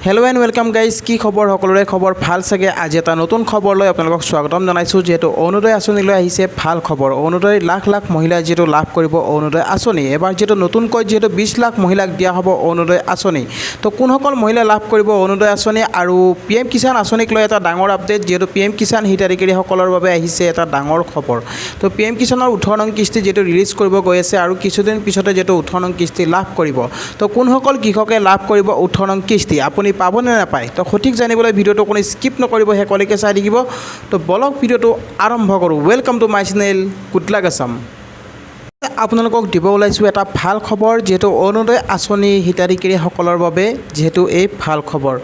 Hello' and welcome guys. কি খবৰ? সকলোৰে খবৰ ভাল চাগে। আজি এটা নতুন খবৰ লৈ আপোনালোকক স্বাগতম জনাইছোঁ। যিহেতু অৰুণোদয় আঁচনিলৈ আহিছে ভাল খবৰ। অৰুণোদয় লাখ লাখ মহিলাই যিহেতু লাভ কৰিব অৰুণোদয় আঁচনি। এবাৰ যিহেতু নতুনকৈ 20 লাখ মহিলাক দিয়া হ'ব অৰুণোদয় আঁচনি। তো কোনসকল মহিলাই লাভ কৰিব অৰুণোদয় আঁচনি আৰু PM কিষাণ আঁচনিক লৈ এটা ডাঙৰ আপডেট। যিহেতু PM কিষাণ হিতাধিকাৰীসকলৰ বাবে আহিছে এটা ডাঙৰ খবৰ। তো PM কিষাণৰ 18 নং কিস্তি যিহেতু ৰিলিজ কৰিব গৈ আছে আৰু কিছুদিন পিছতে যিহেতু 18 নং কিস্তি লাভ কৰিব। তো কোনসকল কৃষকে লাভ কৰিব 18 নং কিস্তি, আপুনি পাবনে নাপায়? তো সঠিক জানিবলৈ ভিডিঅ'টো কোনো স্কিপ নকৰিব, শেষলৈকে চাই থাকিব। তো বলক ভিডিঅ'টো আৰম্ভ কৰোঁ। Welcome to my channel good luck Assam. আপোনালোকক দিব ওলাইছোঁ এটা ভাল খবৰ। যিহেতু অৰুণোদয় আঁচনি হিতাধিকাৰীসকলৰ বাবে যিহেতু এই ভাল খবৰ।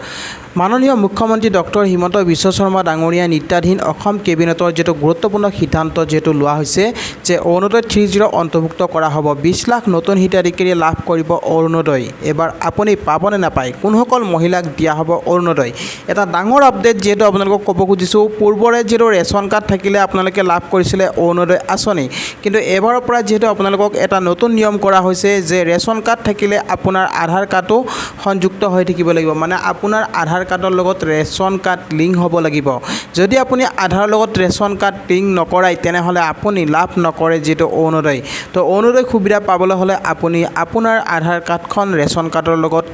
মাননীয় মুখ্যমন্ত্ৰী ডক্টৰ হিমন্ত বিশ্ব শৰ্মা ডাঙৰীয়া নেতৃত্বাধীন অসম কেবিনেটৰ যিটো গুৰুত্বপূৰ্ণ সিদ্ধান্ত যিহেতু লোৱা হৈছে যে অৰুণোদয় 30 অন্তৰ্ভুক্ত কৰা হ'ব। 20 লাখ নতুন হিতাধিকাৰীয়ে লাভ কৰিব অৰুণোদয়। এবাৰ আপুনি পাবনে নাপায়? কোনসকল মহিলাক দিয়া হ'ব অৰুণোদয়? এটা ডাঙৰ আপডেট যিহেতু আপোনালোকক ক'ব খুজিছোঁ। পূৰ্বৰে যিহেতু ৰেচন কাৰ্ড থাকিলে আপোনালোকে লাভ কৰিছিলে অৰুণোদয় আঁচনি, কিন্তু এবাৰৰ পৰা যিহেতু আপোনালোকক এটা নতুন নিয়ম কৰা হৈছে যে ৰেচন কাৰ্ড থাকিলে আপোনাৰ আধাৰ কাৰ্ডো সংযুক্ত হৈ থাকিব লাগিব। মানে আপোনাৰ আধাৰ কাৰ্ডৰ লগত ৰেচন কাৰ্ড লিংক হ'ব লাগিব। যদি আপুনি আধাৰৰ লগত ৰেচন কাৰ্ড লিংক নকৰাই তেনেহ'লে আপুনি লাভ নকৰে যিটো অৰুণোদয়। তো অৰুণোদয় সুবিধা পাবলৈ হ'লে আপুনি আপোনাৰ আধাৰ কাৰ্ডখন ৰেচন কাৰ্ডৰ লগত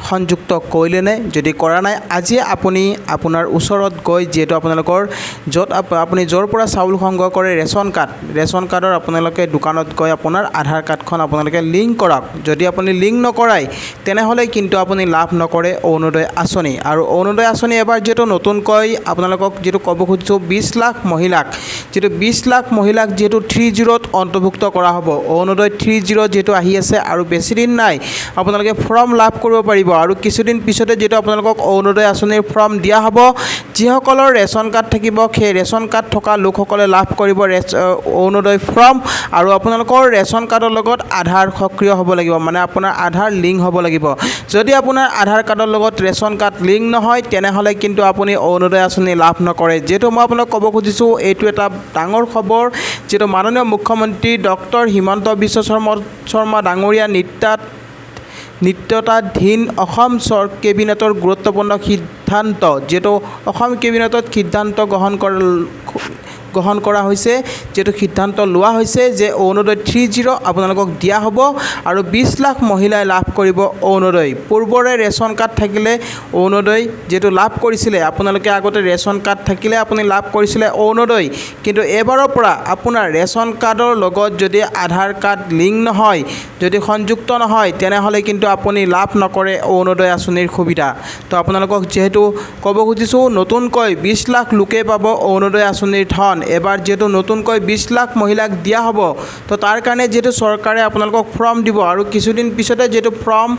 সংযুক্ত কৰিলেনে? যদি কৰা নাই, আজি আপুনি আপোনাৰ ওচৰত গৈ যিহেতু আপোনালোকৰ য'ত আপুনি য'ৰ পৰা চাউল সংগ্ৰহ কৰে ৰেচন কাৰ্ডৰ আপোনালোকে দোকানত গৈ আপোনাৰ আধাৰ কাৰ্ডখন আপোনালোকে লিংক কৰক। যদি আপুনি লিংক নকৰাই তেনেহ'লে কিন্তু আপুনি লাভ নকৰে অৰুণোদয় আঁচনি। আৰু অৰুণোদয় আঁচনি এবাৰ যিহেতু নতুনকৈ আপোনালোকক যিটো ক'ব খুজিছোঁ 20 লাখ মহিলাক যিহেতু 30ত অন্তৰ্ভুক্ত কৰা হ'ব। অৰুণোদয় 30 যিহেতু আহি আছে আৰু বেছিদিন নাই, আপোনালোকে ফৰ্ম লাভ কৰিব পাৰিব। আৰু কিছুদিন পিছতে যিহেতু আপোনালোকক অৰুণোদয় আঁচনিৰ ফৰ্ম দিয়া হ'ব। যিসকলৰ ৰেচন কাৰ্ড থাকিব সেই ৰেচন কাৰ্ড থকা লোকসকলে লাভ কৰিব অৰুণোদয় ফৰ্ম। আৰু আপোনালোকৰ ৰেচন কাৰ্ডৰ লগত আধাৰ সক্ৰিয় হ'ব লাগিব, মানে আপোনাৰ আধাৰ লিংক হ'ব লাগিব। যদি আপোনাৰ আধাৰ কাৰ্ডৰ লগত ৰেচন কাৰ্ড লিংক নহয় তেনেহ'লে কিন্তু আপুনি অৰুণোদয় আঁচনি লাভ নকৰে। যিহেতু মই আপোনাক ক'ব খুজিছোঁ এইটো এটা ডাঙৰ খবৰ। যিহেতু মাননীয় মুখ্যমন্ত্ৰী ডক্টৰ হিমন্ত বিশ্ব শৰ্মা ডাঙৰীয়া নেতৃত্বাধীন অসম কেবিনেটৰ গুৰুত্বপূৰ্ণ সিদ্ধান্ত, যিহেতু অসম কেবিনেটত সিদ্ধান্ত গ্ৰহণ কৰা হৈছে, যিহেতু সিদ্ধান্ত লোৱা হৈছে যে অৰুণোদয় 30 আপোনালোকক দিয়া হ'ব আৰু 20 লাখ মহিলাই লাভ কৰিব অৰুণোদয়। পূৰ্বৰে ৰেচন কাৰ্ড থাকিলে অৰুণোদয় যিহেতু লাভ কৰিছিলে, আপোনালোকে আগতে ৰেচন কাৰ্ড থাকিলে আপুনি লাভ কৰিছিলে অৰুণোদয়। কিন্তু এইবাৰৰ পৰা আপোনাৰ ৰেচন কাৰ্ডৰ লগত যদি আধাৰ কাৰ্ড লিংক নহয়, যদি সংযুক্ত নহয় তেনেহ'লে কিন্তু আপুনি লাভ নকৰে অৰুণোদয় আঁচনিৰ সুবিধা। তো আপোনালোকক যিহেতু ক'ব খুজিছোঁ নতুনকৈ 20 লাখ লোকে পাব অৰুণোদয় আঁচনিৰ ধন। এবাৰ যিহেতু নতুনকৈ 20 লাখ মহিলাক দিয়া হ'ব, তো তাৰ কাৰণে যিহেতু চৰকাৰে আপোনালোকক ফৰ্ম দিব আৰু কিছুদিন পিছতে যিহেতু ফৰ্ম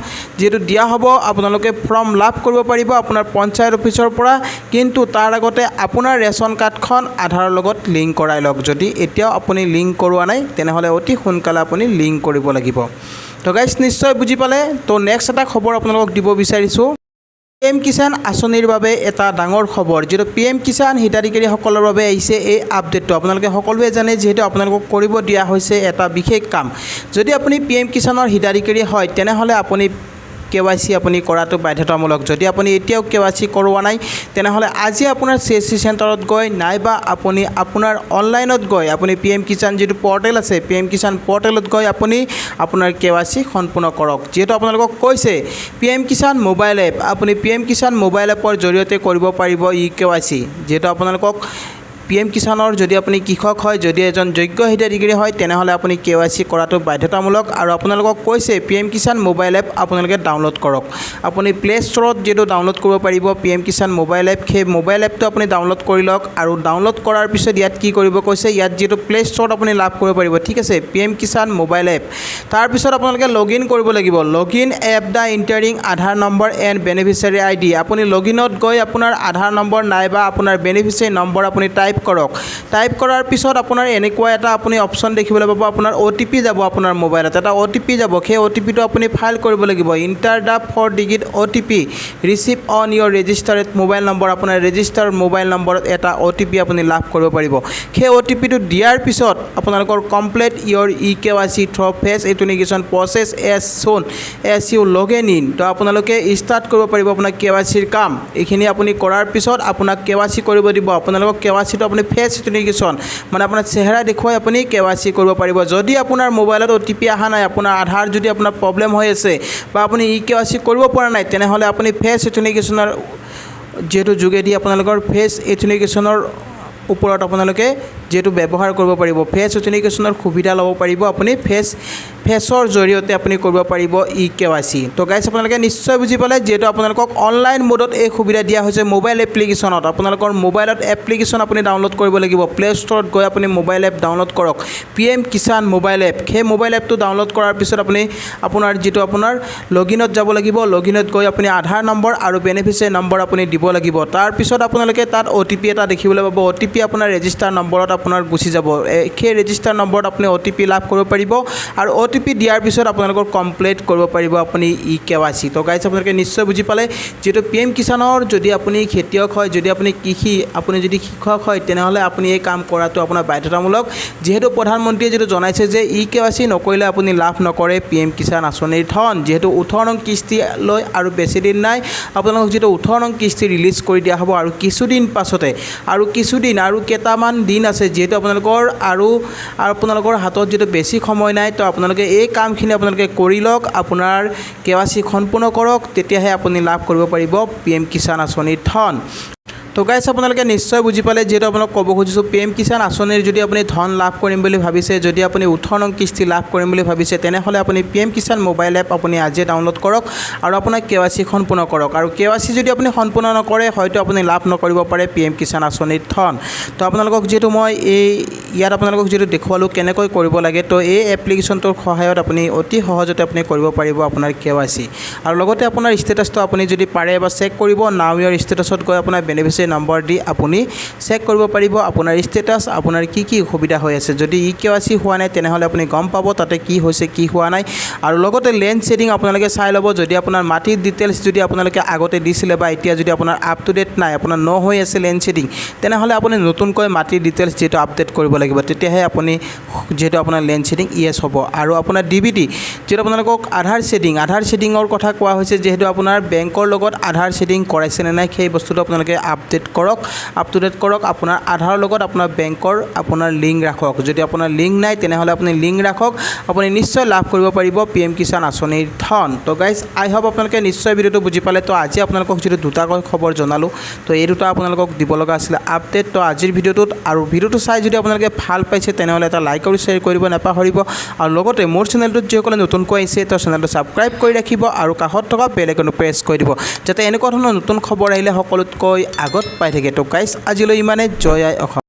দিয়া হ'ব, আপোনালোকে ফৰ্ম লাভ কৰিব পাৰিব আপোনাৰ পঞ্চায়ত অফিচৰ পৰা। কিন্তু তাৰ আগতে আপোনাৰ ৰেচন কাৰ্ডখন আধাৰৰ লগত লিংক কৰাই লওক। যদি এতিয়াও আপুনি লিংক কৰোৱা নাই তেনেহ'লে অতি সোনকালে আপুনি লিংক কৰিব লাগিব। তো গাইজ নিশ্চয় বুজি পালে। তো নেক্সট এটা খবৰ আপোনালোকক দিব বিচাৰিছোঁ। PM কিষাণ আঁচনিৰ বাবে এটা ডাঙৰ খবৰ। যিহেতু PM কিষাণ হিতাধিকাৰীসকলৰ বাবে আহিছে এই আপডেটটো। আপোনালোকে সকলোৱে জানে যিহেতু আপোনালোকক কৰিব দিয়া হৈছে এটা বিশেষ কাম। যদি আপুনি PM কিষাণৰ হিতাধিকাৰী হয় তেনেহ'লে আপুনি KYC আপুনি কৰাটো বাধ্যতামূলক। যদি আপুনি এতিয়াও KYC কৰোৱা নাই তেনেহ'লে আজি আপোনাৰ CSC চেণ্টাৰত গৈ নাইবা আপুনি আপোনাৰ অনলাইনত গৈ আপুনি PM কিষাণ যিটো পৰ্টেল আছে PM কিষাণ পৰ্টেলত গৈ আপুনি আপোনাৰ KYC সম্পূৰ্ণ কৰক। যিহেতু আপোনালোকক কৈছে PM কিষাণ মোবাইল এপ, আপুনি PM কিষাণ মোবাইল এপৰ জৰিয়তে কৰিব পাৰিব KYC। যিহেতু আপোনালোকক PM কিষাণৰ যদি আপুনি কৃষক হয়, যদি এজন যোগ্য হিতাধিকাৰী হয় তেনেহ'লে আপুনি KYC কৰাটো বাধ্যতামূলক। আৰু আপোনালোকক কৈছে PM কিষাণ মোবাইল এপ আপোনালোকে ডাউনলোড কৰক। আপুনি প্লে' ষ্ট'ৰত যিহেতু ডাউনলোড কৰিব পাৰিব PM কিষাণ মোবাইল এপ, সেই মোবাইল এপটো আপুনি ডাউনলোড কৰি লওক। আৰু ডাউনলোড কৰাৰ পিছত ইয়াত কি কৰিব কৈছে, ইয়াত যিহেতু প্লে' ষ্ট'ৰত আপুনি লাভ কৰিব পাৰিব, ঠিক আছে, PM কিষাণ মোবাইল এপ। তাৰপিছত আপোনালোকে লগ ইন কৰিব লাগিব। Log in app the entering Aadhaar number and beneficiary ID। আপুনি লগ ইনত গৈ আপোনাৰ আধাৰ নম্বৰ নাইবা আপোনাৰ বেনিফিচিয়াৰী নম্বৰ আপুনি টাইপ টাইপ কৰক টাইপ কৰাৰ পিছত আপোনাৰ এনেকুৱা এটা আপুনি অপশ্যন দেখিবলৈ পাব আপোনাৰ OTP যাব আপোনাৰ মোবাইলত এটা OTP যাব সেই OTPটো আপুনি ফাইল কৰিব লাগিব enter the 4 digit OTP receive on your registered mobile number আপোনাৰ ৰেজিষ্টাৰ্ড মোবাইল নম্বৰত এটা OTP আপুনি লাভ কৰিব পাৰিব সেই OTPটো দিয়াৰ পিছত আপোনালোকৰ complete your EKYC through face authentication process as soon as you login in to আপোনালোকে ষ্টাৰ্ট কৰিব পাৰিব আপোনাৰ KYCৰ কাম এইখিনি আপুনি কৰাৰ পিছত আপোনাক KYC কৰিব দিব আপোনালোকক KYCটো আপুনি ফেচ এথেণ্টিকেশ্যন মানে আপোনাৰ চেহেৰা দেখুৱাই আপুনি KYC কৰিব পাৰিব যদি আপোনাৰ মোবাইলত OTP অহা নাই আপোনাৰ আধাৰ যদি আপোনাৰ প্ৰব্লেম হৈ আছে বা আপুনি EKYC কৰিব পৰা নাই তেনেহ'লে আপুনি ফেচ এথেণ্টিকেশ্যনৰ যেটো যোগেদি আপোনালোকৰ ফেচ এথেণ্টিকেশ্যনৰ ওপৰত আপোনালোকে যেটো ব্যৱহাৰ কৰিব পাৰিব ফেচ এথেণ্টিকেশ্যনৰ সুবিধা ল'ব পাৰিব আপুনি ফেচৰ জৰিয়তে আপুনি কৰিব পাৰিব EKYC তো গাইজ আপোনালোকে নিশ্চয় বুজি পালে যেটো আপোনালোকক অনলাইন মোডত এই সুবিধা দিয়া হৈছে মোবাইল এপ্লিকেশ্যনত আপোনালোকৰ মোবাইলত এপ্লিকেশ্যন আপুনি ডাউনলোড কৰিব লাগিব প্লে ষ্টৰত গৈ আপুনি মোবাইল এপ ডাউনলোড কৰক PM কিষাণ মোবাইল এপ সেই মোবাইল এপটো ডাউনলোড কৰাৰ পিছত আপুনি আপোনাৰ যেটো আপোনাৰ লগইনত যাব লাগিব লগইনত গৈ আপুনি আধাৰ নম্বৰ আৰু বেনিফিচিয়াৰী নম্বৰ আপুনি দিব লাগিব তাৰ পিছত আপোনালোকে তাত OTP এটা দেখিবলৈ পাব OTP আপোনাৰ ৰেজিষ্টাৰ নম্বৰত আপোনাৰ গুচি যাব সেই ৰেজিষ্টাৰ নম্বৰত আপুনি OTP লাভ কৰিব পাৰিব আৰু OTP দিয়াৰ পিছত আপোনালোকৰ কমপ্লিট কৰিব পাৰিব আপুনি EKYC তো গাইজ আপোনালোকে নিশ্চয় বুজি পালে যেটো PM কিষাণৰ যদি আপুনি খেতিয়ক হয় যদি আপুনি কৃষি আপুনি যদি শিক্ষক হয় তেনেহ'লে আপুনি এই কাম কৰাটো আপোনাৰ বাধ্যতামূলক যেহেতু প্ৰধানমন্ত্ৰীয়ে যেটো জনাইছে যে EKYC নকৰিলে আপুনি লাভ নকৰে PM কিষাণ আঁচনিৰ ধন যেহেতু 18 নং কিস্তি লৈ আৰু বেছি দিন নাই আপোনালোকক যেটো 18 নং কিস্তি ৰিলিজ কৰি দিয়া হ'ব আৰু কিছুদিন পাছতে আৰু কিছুদিন আৰু কেইটামান দিন আছে যেহেতু আপোনালোকৰ হাতত যেটো বেছি সময় নাই তো আপোনালোকে এই কামখিনি আপোনালোকে কৰি লওক আপোনাৰ KYC সম্পূৰ্ণ কৰক তেতিয়াহে আপুনি লাভ কৰিব পাৰিব PM কিষাণ আঁচনিৰ ধন তো গাইজ আপোনালোকে নিশ্চয় বুজি পালে যেটো আপোনাক ক'ব খুজিছোঁ PM কিষাণ আঁচনিৰ যদি আপুনি ধন লাভ কৰিম বুলি ভাবিছে যদি আপুনি 18 নং কিস্তি লাভ কৰিম বুলি ভাবিছে তেনেহ'লে আপুনি PM কিষাণ মোবাইল এপ আপুনি আজি ডাউনলোড কৰক আৰু আপোনাৰ KYC সম্পূৰ্ণ কৰক আৰু KYC যদি আপুনি সম্পূৰ্ণ নকৰে হয়তো আপুনি লাভ নকৰিব পাৰে PM কিষাণ আঁচনিৰ ধন তো আপোনালোকক যেটো মই ইয়াত আপোনালোকক যেটো দেখুৱালোঁ কেনেকৈ কৰিব লাগে তো এই এপ্লিকেশ্যনটোৰ সহায়ত আপুনি অতি সহজতে আপুনি কৰিব পাৰিব আপোনাৰ KYC আৰু লগতে আপোনাৰ ষ্টেটাছটো আপুনি যদি পাৰে বা চেক কৰিব নাও ইয়ৰ ষ্টেটাছত গৈ আপোনাৰ বেনিফিচিয়াৰী নম্বৰ দি আপুনি চেক কৰিব পাৰিব আপোনাৰ ষ্টেটাছ আপোনাৰ কি অসুবিধা হৈ আছে যদি EKYC হোৱা নাই তেনেহ'লে আপুনি গম পাব তাতে কি হৈছে কি হোৱা নাই আৰু লগতে লেণ্ড শেডিং আপোনালোকে চাই ল'ব যদি আপোনাৰ মাটিৰ ডিটেইলছ যদি আপোনালোকে আগতে দিছিলে বা এতিয়া যদি আপোনাৰ আপ টু ডেট নাই আপোনাৰ ন হৈ আছে লেণ্ড শেডিং তেনেহ'লে আপুনি নতুনকৈ মাটিৰ ডিটেইলছ যেটো আপডেট কৰিব লাগিব তেতিয়াহে আপুনি যেটো আপোনাৰ লেণ্ড শেডিং ইয়েছ হ'ব আৰু আপোনাৰ DBT যেটো আপোনালোকক আধাৰ শেডিঙৰ কথা কোৱা হৈছে যেহেতু আপোনাৰ বেংকৰ লগত আধাৰ শেডিং কৰাইছে নে নাই সেই বস্তুটো আপোনালোকে আপ টু ডেট কৰক আপোনাৰ আধাৰৰ লগত আপোনাৰ বেংকৰ আপোনাৰ লিংক ৰাখক যদি আপোনাৰ লিংক নাই তেনেহ'লে আপুনি লিংক ৰাখক আপুনি নিশ্চয় লাভ কৰিব পাৰিব PM কিষাণ আঁচনিৰ ধন তো গাইজ আই হোপ আপোনালোকে নিশ্চয় ভিডিঅ'টো বুজি পালে তো আজি আপোনালোকক যেটো দুটাকৈ খবৰ জনালোঁ তো এই দুটা আপোনালোকক দিব লগা আছিলে আপডেট তো আজিৰ ভিডিঅ'টোত আৰু ভিডিঅ'টো চাই যদি আপোনালোকে ভাল পাইছে তেনেহ'লে এটা লাইক আৰু শ্বেয়াৰ কৰিব নাপাহৰিব আৰু লগতে মোৰ চেনেলটোত যিসকলে নতুনকৈ আহিছে তো চেনেলটো ছাবস্ক্ৰাইব কৰি ৰাখিব আৰু কাষত থকা বেল আইকনটো প্ৰেছ কৰি দিব যাতে এনেকুৱা ধৰণৰ নতুন খবৰ আহিলে সকলোতকৈ আগত পাই থাকে তো গাইজ আজিলৈ ইমানে জয় আই অসম।